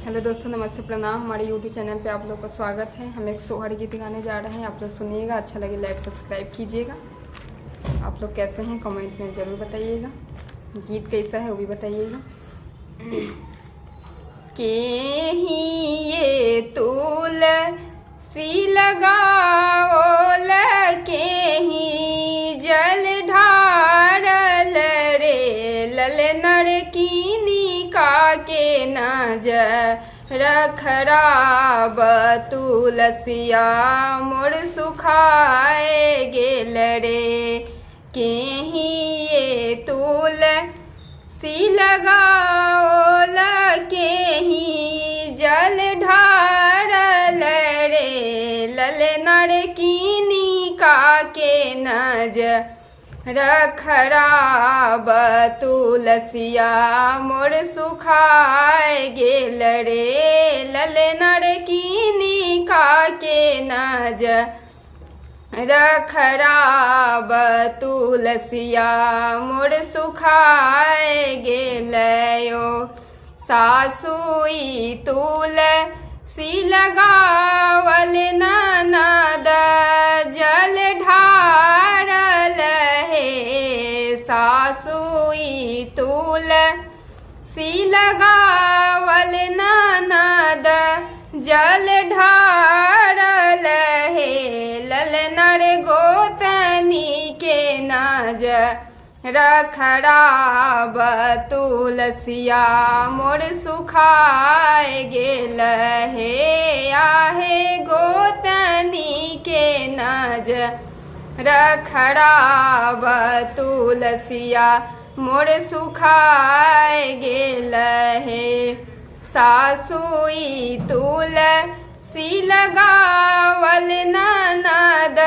Hello दोस्तों, नमस्ते, प्रणाम। हमारे यूट्यूब चैनल पे आप लोग का स्वागत है। हम एक सोहर गीत गाने जा रहे हैं, आप लोग सुनिएगा। अच्छा लगे लाइक सब्सक्राइब कीजिएगा। आप लोग कैसे हैं कमेंट में ज़रूर बताइएगा। गीत कैसा है वो भी बताइएगा। के ही ये तुलसी लगाओल, के ही जल ढारल रे, ललनर कीनी का के नजर खराब, तुलसिया मोर सुखाए गेल रे। के ही ये तुलसी लगाओल, के ही जल ढारल रे, ललनर कीनी का के नजर खराब, तुलसिया मोर सुखाए गेल रे, ललनर कीनी का के नजर खराब, तुलसिया मोर सुखाए गेल यो। सासुई तुलसी लगावल, ननद जल ढारल हे। सासुई तुलसी लगावल, ननद जल ढारल हे, ललनर गोतनी के नजर खराब, तुलसिया मोर सुखाए गेल हे। आहे गोतनी के नजर खराब, तुलसिया मोर सुखाए गेल हे। सासुई तुलसी लगावल, ननद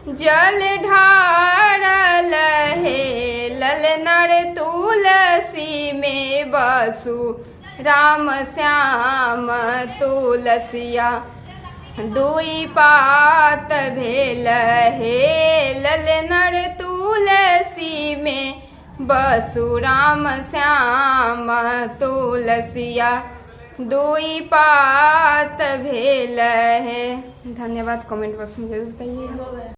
जल ढारल हे, ललनर तुलसी में बसु राम श्याम, तुलसिया दुई पात भेल हे, ललनर तुलसी में बसु राम श्याम, तुलसिया दुई पात भेल है। धन्यवाद। कमेंट बॉक्स में जरूर बताइए।